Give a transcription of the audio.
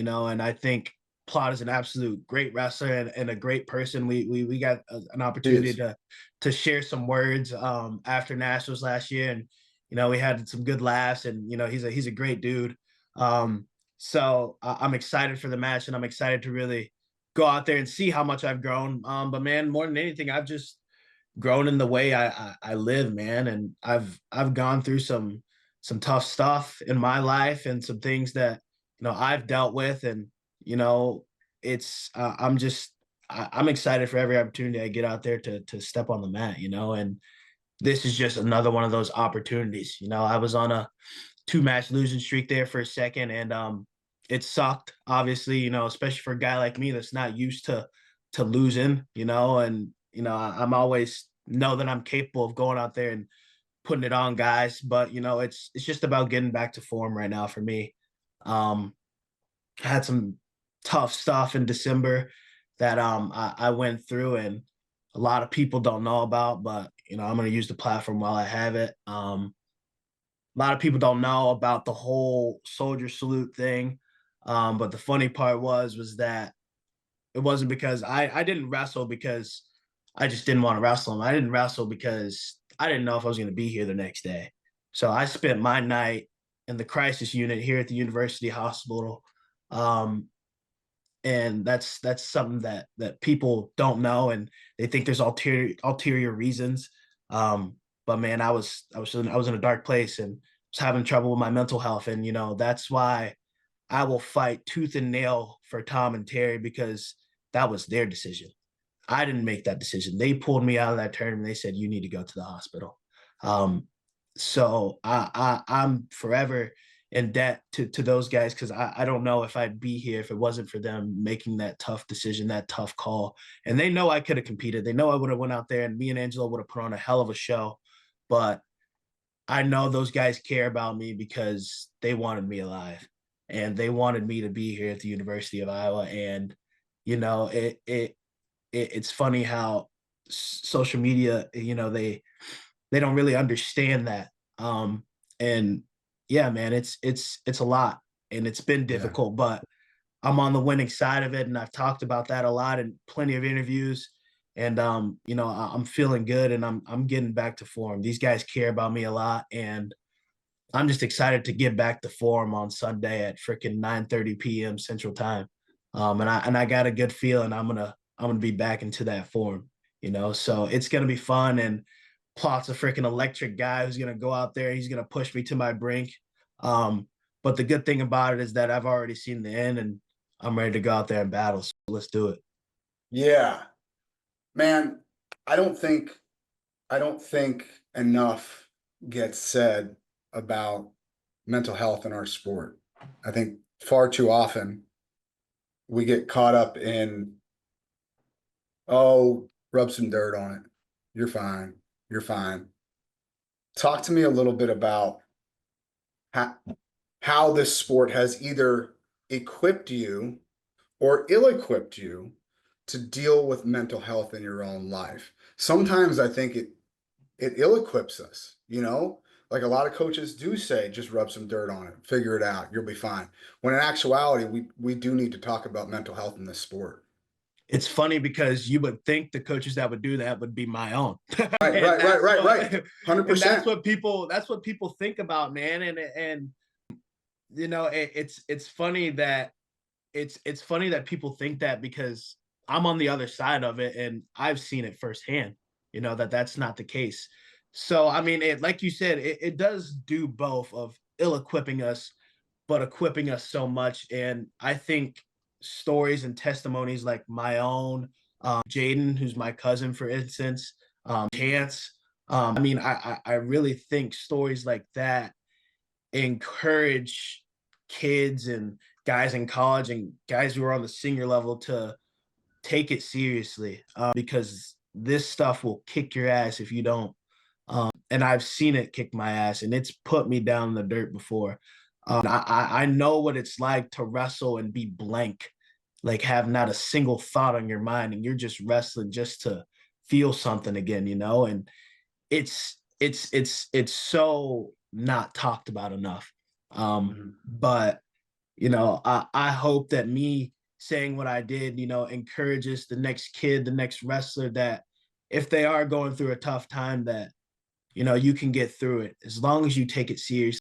and I think Plot is an absolute great wrestler and a great person. We got an He opportunity is. to share some words after Nationals last year, and we had some good laughs, and he's a great dude. So I'm excited for the match, and I'm excited to really go out there and see how much I've grown. But man, more than anything, I've just grown in the way I live, man, and I've gone through some tough stuff in my life and some things that I've dealt with, and it's I'm excited for every opportunity I get out there to step on the mat, and this is just another one of those opportunities. I was on a 2-match losing streak there for a second, and it sucked, obviously, especially for a guy like me that's not used to losing, and I'm always know that I'm capable of going out there and putting it on guys, but it's just about getting back to form right now for me. I had some tough stuff in December that I went through, and a lot of people don't know about, but I'm going to use the platform while I have it. A lot of people don't know about the whole soldier salute thing. But the funny part was that it wasn't because I didn't wrestle because I just didn't want to wrestle him. I didn't wrestle because I didn't know if I was going to be here the next day. So I spent my night in the crisis unit here at the university hospital. Um, and that's something that people don't know, and they think there's ulterior reasons. But man, I was in a dark place and was having trouble with my mental health, and that's why I will fight tooth and nail for Tom and Terry, because that was their decision. I didn't make that decision. They pulled me out of that tournament. They said you need to go to the hospital. Um, so I'm forever in debt to those guys, because I don't know if I'd be here if it wasn't for them making that tough decision, that tough call. And they know I could have competed. They know I would have went out there, and me and Angelo would have put on a hell of a show. But I know those guys care about me because they wanted me alive, and they wanted me to be here at the University of Iowa. And you know, it's funny how social media, they don't really understand that. And yeah, man, it's a lot, and it's been Yeah. difficult, but I'm on the winning side of it, and I've talked about that a lot in plenty of interviews. And I'm feeling good, and I'm getting back to form. These guys care about me a lot, and I'm just excited to get back to form on Sunday at freaking 9:30 p.m. Central Time. And I got a good feeling I'm gonna be back into that form. So it's gonna be fun, and Plot's a freaking electric guy who's gonna go out there. He's gonna push me to my brink. Um, but the good thing about it is that I've already seen the end, and I'm ready to go out there and battle. So let's do it. Yeah. Man, I don't think I don't think enough gets said about mental health in our sport. I think far too often we get caught up in, oh, rub some dirt on it. You're fine. You're fine. Talk to me a little bit about how, how this sport has either equipped you or ill-equipped you to deal with mental health in your own life. Sometimes I think it ill-equips us, you know? Like a lot of coaches do say, just rub some dirt on it, figure it out, you'll be fine. When in actuality, we do need to talk about mental health in this sport. It's funny because you would think the coaches that would do that would be my own. Right, and right, right, that's right, what right. and 100%. that's what people think about, man. And it's funny that it's funny that people think that, because I'm on the other side of it, and I've seen it firsthand, that's not the case. So I mean, like you said, it does do both of ill-equipping us, but equipping us so much. And I think stories and testimonies like my own, Jaden, who's my cousin, for instance, Chance. I mean, I really think stories like that encourage kids and guys in college and guys who are on the senior level to take it seriously, because this stuff will kick your ass if you don't. And I've seen it kick my ass, and it's put me down in the dirt before. I know what it's like to wrestle and be blank, like have not a single thought on your mind, and you're just wrestling just to feel something again, and it's so not talked about enough. Mhm. But I hope that me saying what I did, encourages the next kid, the next wrestler, that if they are going through a tough time, that you can get through it as long as you take it seriously.